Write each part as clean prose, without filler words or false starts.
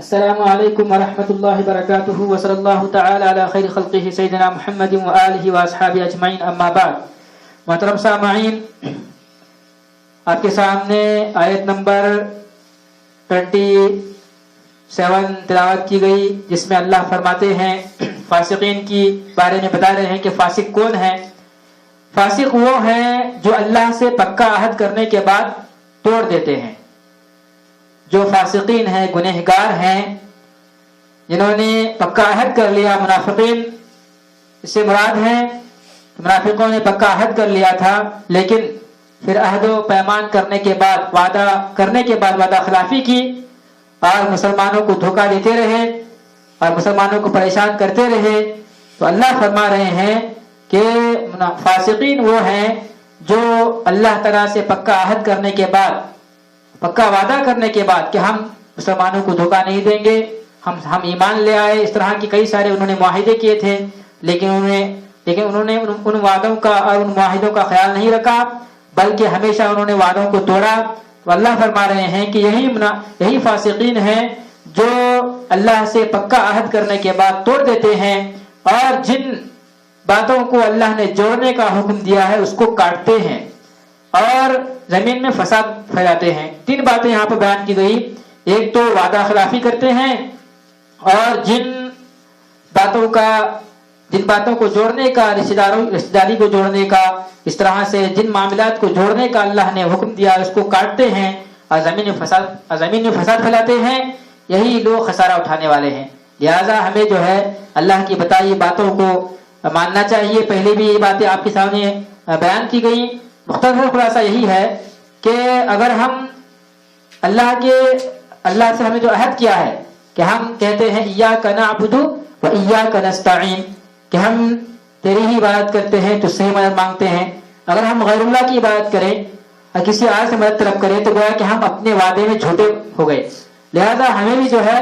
السلام علیکم ورحمۃ اللہ وبرکاتہ وصلی اللہ تعالی علی خیر خلقہ سیدنا محمد وآلہ واصحابہ اجمعین، اما بعد۔ محترم سامعین، آپ کے سامنے آیت نمبر 27 تلاوت کی گئی، جس میں اللہ فرماتے ہیں، فاسقین کی بارے میں بتا رہے ہیں کہ فاسق کون ہے۔ فاسق وہ ہیں جو اللہ سے پکا عہد کرنے کے بعد توڑ دیتے ہیں۔ جو فاسقین ہیں، گنہگار ہیں، جنہوں نے پکا عہد کر لیا، منافقین اس سے مراد ہیں، منافقوں نے پکا عہد کر لیا تھا، لیکن پھر عہد و پیمان کرنے کے بعد، وعدہ کرنے کے بعد وعدہ خلافی کی اور مسلمانوں کو دھوکہ دیتے رہے اور مسلمانوں کو پریشان کرتے رہے۔ تو اللہ فرما رہے ہیں کہ فاسقین وہ ہیں جو اللہ تعالیٰ سے پکا عہد کرنے کے بعد، پکا وعدہ کرنے کے بعد کہ ہم مسلمانوں کو دھوکہ نہیں دیں گے، ہم ایمان لے آئے، اس طرح کے کئی سارے انہوں نے معاہدے کیے تھے، لیکن انہوں نے ان وعدوں کا اور ان معاہدوں کا خیال نہیں رکھا، بلکہ ہمیشہ انہوں نے وعدوں کو توڑا۔ تو اللہ فرما رہے ہیں کہ یہی فاسقین ہیں جو اللہ سے پکا عہد کرنے کے بعد توڑ دیتے ہیں اور جن باتوں کو اللہ نے جوڑنے کا حکم دیا ہے اس کو کاٹتے ہیں اور زمین میں فساد پھیلاتے ہیں۔ 3 باتیں یہاں پر بیان کی گئی۔ ایک تو وعدہ خلافی کرتے ہیں، اور جن باتوں کو جوڑنے کا، رشتہ داری کو جوڑنے کا، اس طرح سے جن معاملات کو جوڑنے کا اللہ نے حکم دیا اس کو کاٹتے ہیں اور زمین میں فساد پھیلاتے ہیں۔ یہی لوگ خسارہ اٹھانے والے ہیں۔ لہذا ہمیں جو ہے اللہ کی بتائی باتوں کو ماننا چاہیے۔ پہلے بھی یہ باتیں آپ کے سامنے بیان کی گئی۔ مختصر خلاصہ یہی ہے کہ اگر ہم اللہ سے ہمیں جو عہد کیا ہے کہ ہم کہتے ہیں ایاک نعبد و ایاک نستعین، کہ ہم تیری ہی عبادت کرتے ہیں، تجھ سے ہی مدد مانگتے ہیں۔ اگر ہم غیر اللہ کی عبادت کریں اور کسی اور سے مدد طلب کریں تو گویا کہ ہم اپنے وعدے میں جھوٹے ہو گئے۔ لہذا ہمیں بھی جو ہے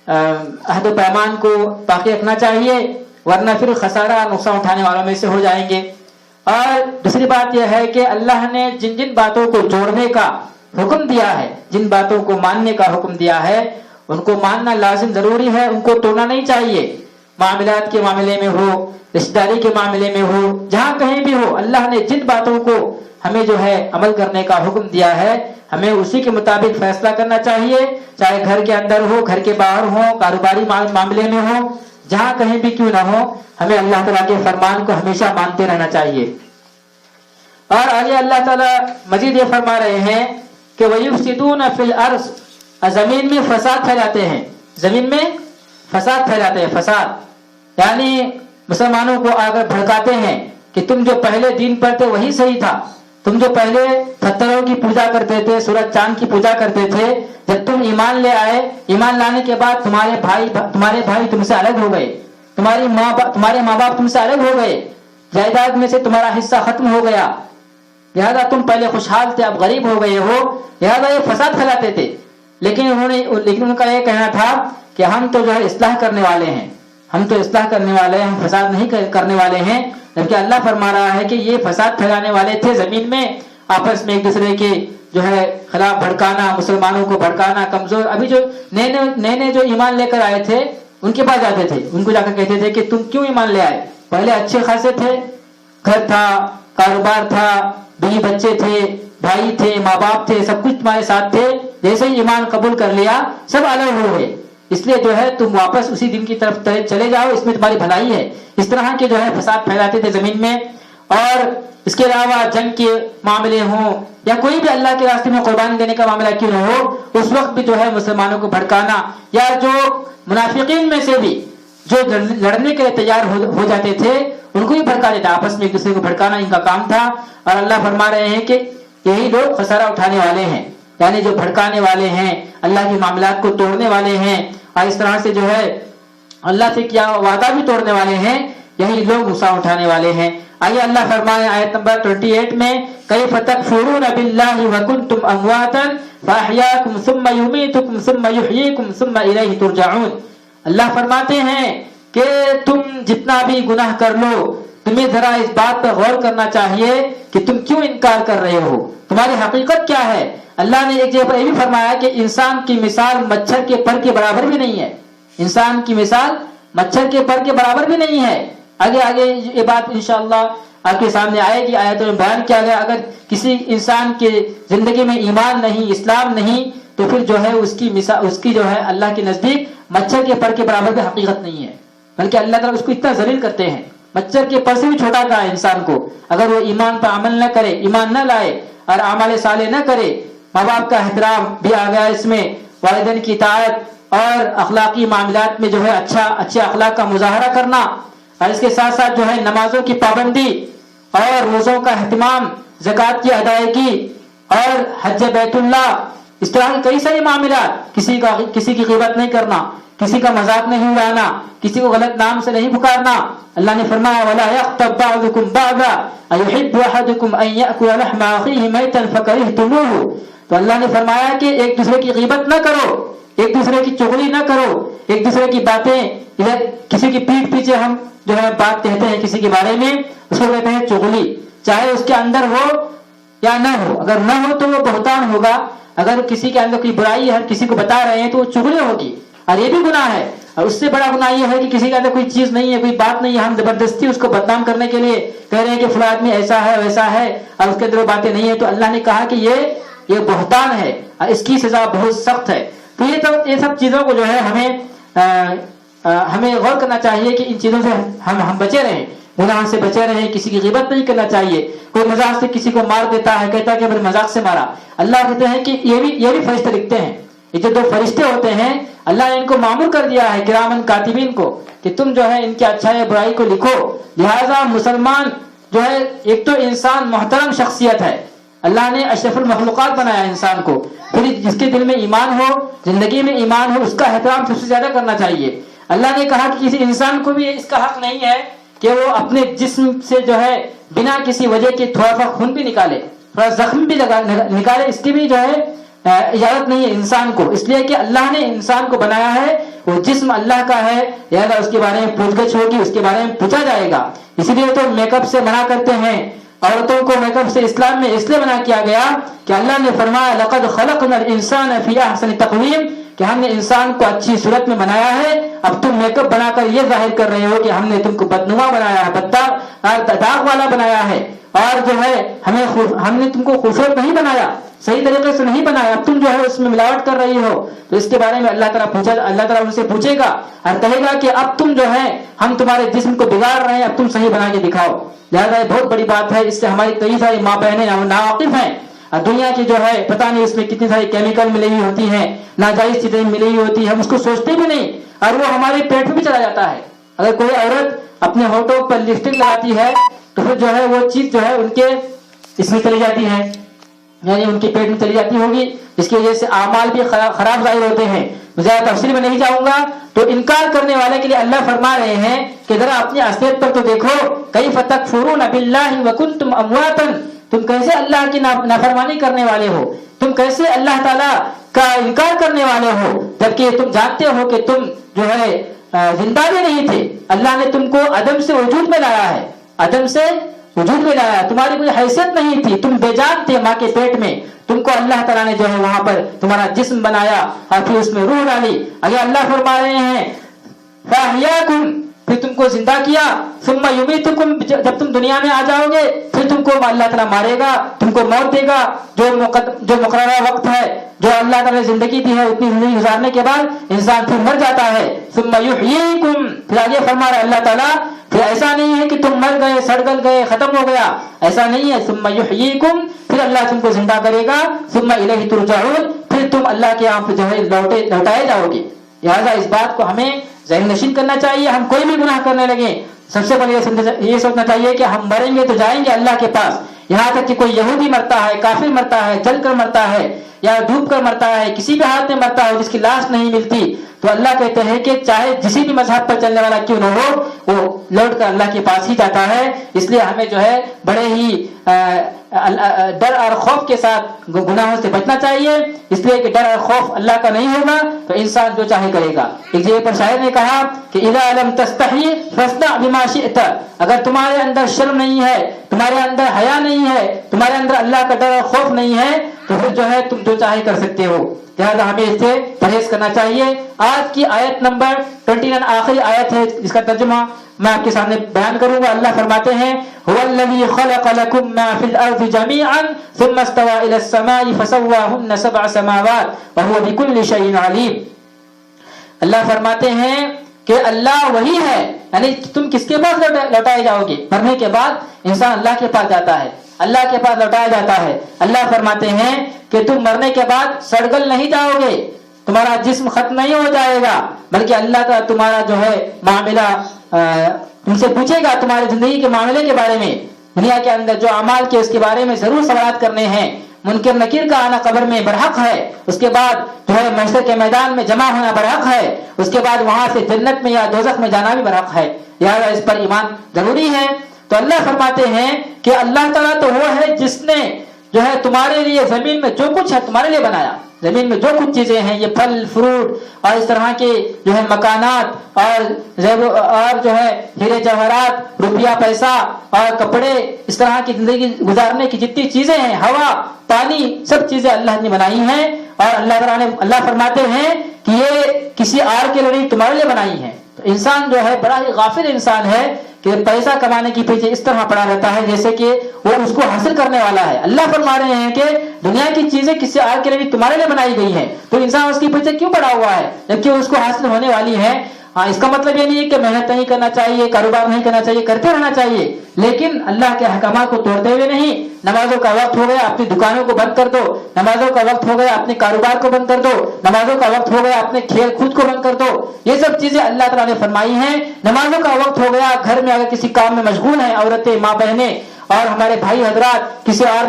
عہد و پیمان کو باقی رکھنا چاہیے، ورنہ پھر خسارہ اور نقصان اٹھانے والوں میں سے ہو جائیں گے۔ اور دوسری بات یہ ہے کہ اللہ نے جن باتوں کو جوڑنے کا حکم دیا ہے، جن باتوں کو ماننے کا حکم دیا ہے، ان کو ماننا لازم ضروری ہے، ان کو توڑنا نہیں چاہیے۔ معاملات کے معاملے میں ہو، رشتہ داری کے معاملے میں ہو، جہاں کہیں بھی ہو، اللہ نے جن باتوں کو ہمیں جو ہے عمل کرنے کا حکم دیا ہے، ہمیں اسی کے مطابق فیصلہ کرنا چاہیے، چاہے گھر کے اندر ہو، گھر کے باہر ہو، کاروباری معاملے میں ہو، جہاں کہیں بھی کیوں نہ ہو، ہمیں اللہ تعالیٰ کے فرمان کو ہمیشہ مانتے رہنا چاہیے۔ اور آگے اللہ تعالیٰ مزید یہ فرما رہے ہیں کہ وَيُفْسِدُونَ فِي الْأَرْضِ، زمین میں فساد پھیلاتے ہیں، زمین میں فساد پھیلاتے ہیں۔ فساد یعنی مسلمانوں کو اگر بھڑکاتے ہیں کہ تم جو پہلے دین پر تھے وہی صحیح تھا، تم جو پہلے پتھروں کی پوجا کرتے تھے، سورج چاند کی پوجا کرتے تھے، جب تم ایمان لے آئے، ایمان لانے کے بعد تمہارے بھائی تم سے الگ ہو گئے، تمہارے ماں باپ تم سے الگ ہو گئے، جائیداد میں سے تمہارا حصہ ختم ہو گیا، لہذا تم پہلے خوشحال تھے اب غریب ہو گئے ہو، لہذا یہ فساد پھیلاتے تھے۔ لیکن ان کا یہ کہنا تھا کہ ہم تو جو ہے اصلاح کرنے والے ہیں، ہم تو اصلاح کرنے والے ہیں، ہم فساد نہیں کرنے والے ہیں۔ جبکہ اللہ فرما رہا ہے کہ یہ فساد پھیلانے والے تھے، زمین میں آپس میں ایک دوسرے کے جو ہے خلاف بھڑکانا، مسلمانوں کو بھڑکانا، کمزور۔ ابھی جو نئے جو ایمان لے کر آئے تھے ان کے پاس جاتے تھے، ان کو جا کر کہتے تھے کہ تم کیوں ایمان لے آئے؟ پہلے اچھے خاصے تھے، گھر تھا، کاروبار تھا، بیوی بچے تھے، بھائی تھے، ماں باپ تھے، سب کچھ تمہارے ساتھ تھے، جیسے ہی ایمان قبول کر لیا سب الگ ہو گئے، اس لیے جو ہے تم واپس اسی دن کی طرف چلے جاؤ، اس میں تمہاری بھلائی ہے۔ اس طرح کے جو ہے فساد پھیلاتے تھے زمین میں۔ اور اس کے علاوہ جنگ کے معاملے ہوں یا کوئی بھی اللہ کے راستے میں قربانی دینے کا معاملہ کیوں نہ ہو، اس وقت بھی جو ہے مسلمانوں کو بھڑکانا، یا جو منافقین میں سے بھی جو لڑنے کے لیے تیار ہو جاتے تھے ان کو بھی بھڑکا دیتا، آپس میں ایک دوسرے کو بھڑکانا ان کا کام تھا۔ اور اللہ فرما رہے ہیں کہ یہی لوگ خسارہ اٹھانے والے ہیں، یعنی جو بھڑکانے والے ہیں، اللہ کے معاملات کو توڑنے والے ہیں، اور اس طرح سے جو ہے اللہ سے کیا وعدہ بھی توڑنے والے ہیں، یہی لوگ نقصان اٹھانے والے ہیں۔ آئیے اللہ فرمائے آیت نمبر 28 میں کیف تکفرون باللہ وکنتم امواتا فاحیاکم ثم یمیتکم ثم یحییکم ثم الیہ ترجعون۔ اللہ فرماتے ہیں کہ تم جتنا بھی گناہ کر لو، تمہیں ذرا اس بات پر غور کرنا چاہیے کہ تم کیوں انکار کر رہے ہو، تمہاری حقیقت کیا ہے اللہ نے ایک جگہ پر یہ بھی فرمایا کہ انسان کی مثال مچھر کے پر کے برابر بھی نہیں ہے، انسان کی مثال مچھر کے پر کے برابر بھی نہیں ہے۔ آگے یہ بات انشاءاللہ آپ کے سامنے آئے گی، آیتوں میں بیان کیا گیا اگر کسی انسان کے زندگی میں ایمان نہیں، اسلام نہیں، تو پھر جو ہے اس کی مثال، اس کی جو ہے اللہ کے نزدیک مچھر کے پر کے برابر بھی حقیقت نہیں ہے، بلکہ اللہ تعالیٰ اس کو اتنا ذلیل کرتے ہیں، مچھر کے پر سے بھی چھوٹا کہا ہے انسان کو۔ اگر وہ ایمان پر عمل نہ کرے، ایمان نہ لائے اور اعمال صالح نہ کرے، ماں باپ کا احترام بھی آ گیا اس میں، والدین کی اطاعت اور اخلاقی معاملات میں جو ہے اچھے اخلاق کا مظاہرہ کرنا، اور اس کے ساتھ ساتھ جو ہے نمازوں کی پابندی اور روزوں کا اہتمام، زکوٰۃ کی ادائیگی اور حج بیت اللہ، اس طرح کے کئی سارے معاملات، کسی کی غیبت نہیں کرنا، کسی کا مذاق نہیں اڑانا، کسی کو غلط نام سے نہیں پکارنا۔ اللہ نے فرمایا وَلَا يَغْتَبْ بَعْضُكُمْ بَعْضًا أَيُحِبُّ أَحَدُكُمْ أَن يَأْكُلَ لَحْمَ أَخِيهِ مَيْتًا فَكَرِهْتُمُوهُ۔ تو اللہ نے فرمایا کہ ایک دوسرے کی غیبت نہ کرو، ایک دوسرے کی چغلی نہ کرو، ایک دوسرے کی باتیں ادھر کسی کی پیٹھ پیچھے ہم جو ہے بات کہتے ہیں کسی کے بارے میں، اس کو کہتے ہیں چغلی، چاہے اس کے اندر ہو یا نہ ہو، اگر نہ ہو تو وہ بہتان ہوگا، اگر کسی کے اندر کوئی برائی ہے کسی کو بتا رہے ہیں تو وہ چغلی ہوگی، اور یہ بھی گناہ ہے۔ اور اس سے بڑا گناہ یہ ہے کہ کسی کے اندر کوئی چیز نہیں ہے، کوئی بات نہیں ہے، ہم زبردستی اس کو بدنام کرنے کے لیے کہہ رہے ہیں کہ فلاں آدمی ایسا ہے ویسا ہے، اور اس کے اندر وہ باتیں نہیں ہے، تو اللہ نے کہا کہ یہ بہتان ہے اور اس کی سزا بہت سخت ہے۔ تو یہ سب چیزوں کو جو ہے ہمیں غور کرنا چاہیے کہ ان چیزوں سے ہم بچے رہیں، گناہ سے بچے رہیں، کسی کی غیبت نہیں کرنا چاہیے۔ کوئی مذاق سے کسی کو مار دیتا ہے، کہتا ہے کہ میں مذاق سے مارا، اللہ کہتے ہیں کہ یہ بھی فرشتے لکھتے ہیں، یہ جو دو فرشتے ہوتے ہیں اللہ نے ان کو مامور کر دیا ہے کرامن کاتبین کو کہ تم جو ہے ان کی اچھائی برائی کو لکھو۔ لہذا مسلمان جو ہے ایک تو انسان محترم شخصیت ہے، اللہ نے اشرف المخلوقات بنایا انسان کو، پھر جس کے دل میں ایمان ہو، زندگی میں ایمان ہو، اس کا احترام سب سے زیادہ کرنا چاہیے۔ اللہ نے کہا کہ کسی انسان کو بھی اس کا حق نہیں ہے کہ وہ اپنے جسم سے جو ہے بنا کسی وجہ کے تھوڑا سا خون بھی نکالے، تھوڑا زخم بھی نکالے، اس کی بھی جو ہے اجازت نہیں ہے انسان کو، اس لیے کہ اللہ نے انسان کو بنایا ہے، وہ جسم اللہ کا ہے، لہذا اس کے بارے میں پوچھ گچھ ہوگی، اس کے بارے میں پوچھا جائے گا۔ اسی لیے تو میک اپ سے منع کرتے ہیں، عورتوں کو میک اپ سے اسلام میں اس لیے منع کیا گیا کہ اللہ نے فرمایا لقد خلقنا الانسان فی احسن تقویم، کہ ہم نے انسان کو اچھی صورت میں بنایا ہے، اب تم میک اپ بنا کر یہ ظاہر کر رہے ہو کہ ہم نے تم کو بدنما بنایا ہے، داغ والا بنایا ہے، اور جو ہے ہم نے تم کو خوبصورت نہیں بنایا، صحیح طریقے سے نہیں بنایا، اب تم جو ہے اس میں ملاوٹ کر رہی ہو۔ تو اس کے بارے میں اللہ تعالیٰ ان سے پوچھے گا اور کہے گا کہ اب تم جو ہے ہم تمہارے جسم کو بگاڑ رہے ہیں، اب تم صحیح بنا کے دکھاؤ۔ لہذا یہ بہت بڑی بات ہے، اس سے ہماری کئی ساری ماں بہنیں ناواقف ہیں، اور دنیا کی جو ہے پتہ نہیں اس میں کتنی ساری کیمیکل ملی ہوئی ہوتی ہیں، ناجائز چیزیں ملی ہوئی ہوتی ہیں، ہم اس کو سوچتے بھی نہیں، اور وہ ہمارے پیٹ میں بھی چلا جاتا ہے۔ اگر کوئی عورت اپنے ہونٹوں پر لپسٹک لگاتی ہے تو پھر جو ہے وہ چیز جو ہے ان کے اس میں چلی جاتی ہے، یعنی ان کے پیٹ میں چلی جاتی ہوگی، جس کی وجہ سے اعمال بھی خراب ظاہر ہوتے ہیں۔ زیادہ تفصیل میں نہیں جاؤں گا۔ تو انکار کرنے والے کے لیے اللہ فرما رہے ہیں کہ ذرا اپنی اصلیت پر تو دیکھو، کیف تکفرون باللہ وکنتم امواتا، تم کیسے اللہ کی نافرمانی کرنے والے ہو، تم کیسے اللہ تعالیٰ کا انکار کرنے والے ہو، جبکہ تم جانتے ہو کہ تم جو ہے زندہ بھی نہیں تھے، اللہ نے تم کو عدم سے وجود میں لایا ہے، عدم سے وجود میں لایا، تمہاری کوئی حیثیت نہیں تھی، تم بے جان تھے ماں کے پیٹ میں، تم کو اللہ تعالیٰ نے جو ہے وہاں پر تمہارا جسم بنایا اور پھر اس میں روح ڈالی۔ اگر اللہ فرما رہے ہیں فَأَحْيَاكُمْ، پھر تم کو زندہ کیا، ثُمَّ يُمِيتُكُمْ، جب تم دنیا میں آ جاؤ گے پھر تم کو اللہ تعالیٰ مارے گا، تم کو موت دے گا، جو مقررہ وقت ہے، جو اللہ تعالیٰ نے زندگی دی ہے، اتنی زندگی گزارنے کے بعد انسان پھر مر جاتا ہے۔ ثُمَّ يُحْيِيكُمْ، پھر آگے فرما رہا اللہ تعالیٰ پھر ایسا نہیں ہے کہ تم مر گئے، سڑ گل گئے، ختم ہو گیا، ایسا نہیں ہے۔ ثُمَّ يُحْيِيكُمْ، پھر اللہ تم کو زندہ کرے گا، ثُمَّ إِلَيْهِ تُرْجَعُونَ، پھر تم اللہ کے یہاں جو ہے لوٹائے جاؤ گے۔ لہٰذا اس بات کو ہمیں ذہن نشین کرنا چاہیے، ہم کوئی بھی گناہ کرنے لگیں سب سے پہلے یہ سوچنا چاہیے کہ ہم مریں گے تو جائیں گے اللہ کے پاس۔ یہاں تک کہ کوئی یہودی مرتا ہے، کافر مرتا ہے، جل کر مرتا ہے یا ڈوب کر مرتا ہے، کسی بھی حالت میں مرتا ہے جس کی لاش نہیں ملتی، تو اللہ کہتے ہیں کہ چاہے کسی بھی مذہب پر چلنے والا کیوں نہ ہو وہ لوٹ کر اللہ کے پاس ہی جاتا ہے. اس لیے ہمیں جو ہے بڑے ہی ڈر اور خوف کے ساتھ گناہوں سے بچنا چاہیے, اس لیے کہ ڈر اور خوف اللہ کا نہیں ہوگا تو انسان جو چاہے کرے گا. ایک جگہ پر شاعر نے کہا کہ اذا لم تستحی فاصنع بما شئت, اگر تمہارے اندر شرم نہیں ہے, تمہارے اندر حیا نہیں ہے, تمہارے اندر اللہ کا ڈر اور خوف نہیں ہے تو پھر جو ہے تم جو چاہے کر سکتے ہو. لہذا ہمیں اس سے پرہیز کرنا چاہیے. آج کی آیت نمبر 29 آخری آیت ہے, جس کا ترجمہ میں آپ کے سامنے بیان کروں گا. اللہ فرماتے ہیں هو الذي خلق لكم ما في الارض جميعا ثم استوى الى السماء فسواهن 7 سماوات وهو بكل شيء عليم. اللہ فرماتے ہیں کہ اللہ وہی ہے, یعنی تم کس کے پاس لوٹائے جاؤ گے؟ مرنے کے بعد انسان اللہ کے پاس جاتا ہے, اللہ کے پاس لوٹایا جاتا ہے. اللہ فرماتے ہیں کہ تم مرنے کے بعد سڑگل نہیں جاؤ گے, تمہارا جسم ختم نہیں ہو جائے گا, بلکہ اللہ کا تمہارا جو ہے معاملہ تم سے پوچھے گا تمہارے زندگی کے معاملے کے بارے میں. دنیا کے اندر جو اعمال کے اس کے بارے میں ضرور سوالات کرنے ہیں. منکر نکیر کا آنا قبر میں برحق ہے, اس کے بعد جو ہے محشر کے میدان میں جمع ہونا برحق ہے, اس کے بعد وہاں سے جنت میں یا دوزخ میں جانا بھی برحق ہے. لہٰذا اس پر ایمان ضروری ہے. تو اللہ فرماتے ہیں کہ اللہ تعالیٰ تو وہ ہے جس نے جو ہے تمہارے لیے زمین میں جو کچھ ہے تمہارے لیے بنایا. زمین میں جو کچھ چیزیں ہیں, یہ پھل فروٹ اور اس طرح کے جو ہے مکانات اور جو ہے ہیرے جواہرات, روپیہ پیسہ اور کپڑے, اس طرح کی زندگی گزارنے کی جتنی چیزیں ہیں, ہوا پانی, سب چیزیں اللہ نے بنائی ہیں. اور اللہ فرماتے ہیں کہ یہ کسی اور کے لیے نہیں تمہارے لیے بنائی ہیں. تو انسان جو ہے بڑا ہی غافل انسان ہے کہ پیسہ کمانے کی پیچھے اس طرح پڑا رہتا ہے جیسے کہ وہ اس کو حاصل کرنے والا ہے. اللہ فرما رہے ہیں کہ دنیا کی چیزیں کسی اور کے لیے تمہارے لیے بنائی گئی ہیں, تو انسان اس کی پیچھے کیوں پڑا ہوا ہے جبکہ اس کو حاصل ہونے والی ہے. اس کا مطلب یہ نہیں ہے کہ محنت نہیں کرنا چاہیے, کاروبار نہیں کرنا چاہیے, کرتے رہنا چاہیے, لیکن اللہ کے احکامات کو توڑتے ہوئے نہیں. نمازوں کا وقت ہو گیا, اپنی دکانوں کو بند کر دو. نمازوں کا وقت ہو گیا, اپنے کاروبار کو بند کر دو. نمازوں کا وقت ہو گیا, اپنے کھیل کود کو بند کر دو. یہ سب چیزیں اللہ تعالیٰ نے فرمائی ہیں. نمازوں کا وقت ہو گیا, گھر میں اگر کسی کام میں مشغول ہیں, عورتیں, ماں بہنیں اور ہمارے بھائی حضرات کسی اور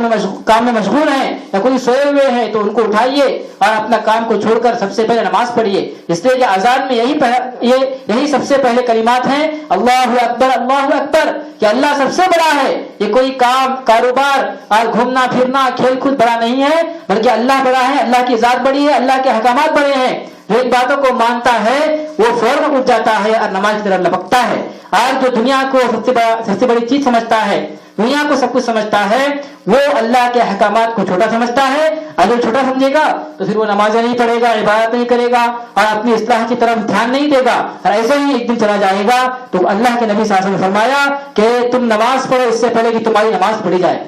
کام میں مشغول ہیں یا کوئی سوئے ہوئے ہیں, تو ان کو اٹھائیے اور اپنا کام کو چھوڑ کر سب سے پہلے نماز پڑھیے. اس لیے کہ اذان میں یہی سب سے پہلے کلمات ہیں, اللہ اکبر اللہ اکبر, کہ اللہ سب سے بڑا ہے. یہ کوئی کام کاروبار اور گھومنا پھرنا کھیل کود بڑا نہیں ہے, بلکہ اللہ بڑا ہے, اللہ کی ذات بڑی ہے, اللہ کے احکامات بڑے ہیں. جو ان باتوں کو مانتا ہے وہ فوراً اٹھ جاتا ہے اور نماز کی طرف لپکتا ہے. آج جو دنیا کو سب سے بڑی چیز سمجھتا ہے, دنیا کو سب کچھ سمجھتا ہے, وہ اللہ کے احکامات کو چھوٹا سمجھتا ہے. اگر چھوٹا سمجھے گا تو پھر وہ نمازیں نہیں پڑھے گا, عبادت نہیں کرے گا اور اپنی اصلاح کی طرف دھیان نہیں دے گا, اور ایسے ہی ایک دن چلا جائے گا. تو اللہ کے نبی صلی اللہ علیہ وسلم نے فرمایا کہ تم نماز پڑھو اس سے پہلے کہ تمہاری نماز پڑھی جائے.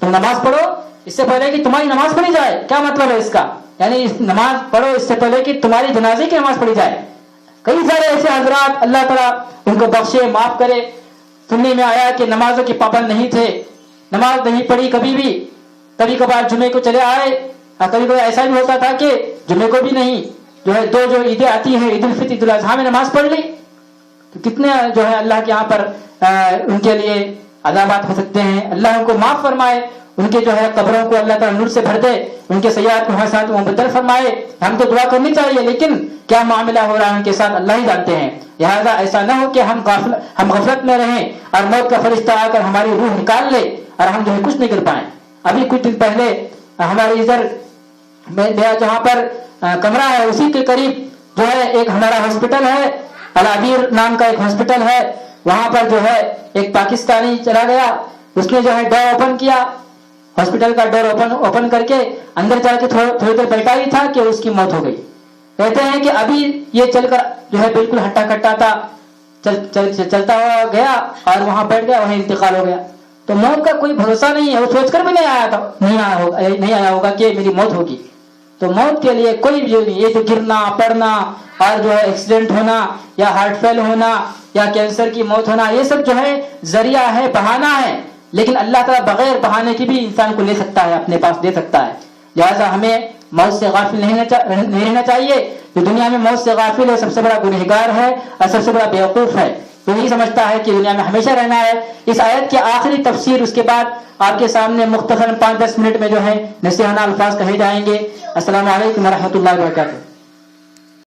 تم نماز پڑھو اس سے پہلے کہ تمہاری نماز پڑھی جائے. کیا مطلب ہے اس کا؟ یعنی نماز پڑھو اس سے پہلے کہ تمہاری جنازے کی نماز پڑھی جائے. کئی سارے ایسے حضرات, اللہ تعالیٰ ان کو بخشے معاف کرے, سننے میں آیا کہ نمازوں کے پابند نہیں تھے, نماز نہیں پڑھی کبھی بھی. کبھی کبھار جمعے کو چلے آئے, اور کبھی کبھی ایسا بھی ہوتا تھا کہ جمعے کو بھی نہیں, جو ہے دو جو عیدیں آتی ہیں, عید الفطر عید الاضحیٰ میں نماز پڑھ لی. تو کتنے جو ہے اللہ کے یہاں پر ان کے لیے عذابات ہو سکتے ہیں. اللہ ان کو معاف فرمائے, ان کے جو ہے قبروں کو اللہ تعالیٰ نور سے بھر دے, ان کے سیئات کو ہمارے ساتھ مبدل فرمائے. ہم تو دعا کرنی چاہیے, لیکن کیا معاملہ ہو رہا ہے ان کے ساتھ اللہ ہی جانتے ہیں. لہٰذا ایسا نہ ہو کہ ہم غفلت میں رہیں اور موت کا فرشتہ آ کر ہماری روح نکال لے اور ہم جو ہے کچھ نہیں کر پائیں. ابھی کچھ دن پہلے ہمارے ادھر میرا جہاں پر کمرہ ہے اسی کے قریب جو ہے ایک ہمارا ہاسپٹل ہے, العبیر نام کا ایک ہاسپٹل ہے. وہاں پر جو ہے ایک پاکستانی چلا گیا, اس نے جو ہے ڈور اوپن کیا, ہاسپٹل کا ڈور اوپن کر کے اندر چل کے تھوڑی دیر بیٹھا ہی تھا کہ اس کی موت ہو گئی. کہتے ہیں کہ ابھی یہ چل کر جو ہے بالکل ہٹا کٹا تھا, چلتا ہوا گیا اور وہاں بیٹھ گیا, وہیں انتقال ہو گیا. تو موت کا کوئی بھروسہ نہیں ہے, وہ سوچ کر بھی نہیں آیا ہوگا کہ میری موت ہوگی. تو موت کے لیے کوئی بھی نہیں. یہ جو گرنا پڑنا اور جو ہے ایکسیڈنٹ ہونا یا ہارٹ فیل ہونا یا کینسر کی موت ہونا, یہ سب جو ہے ذریعہ ہے, بہانہ ہے. لیکن اللہ تعالیٰ بغیر بہانے کی بھی انسان کو لے سکتا ہے, اپنے پاس دے سکتا ہے. لہٰذا ہمیں موت سے غافل نہیں رہنا چاہیے. جو دنیا میں موت سے غافل ہے سب سے بڑا گنہگار ہے اور سب سے بڑا بیوقوف ہے. تو یہی سمجھتا ہے کہ دنیا میں ہمیشہ رہنا ہے. اس آیت کی آخری تفسیر اس کے بعد آپ کے سامنے مختصر 5-10 منٹ میں جو ہے نصیحانہ الفاظ کہے جائیں گے. السلام علیکم ورحمۃ اللہ وبرکاتہ.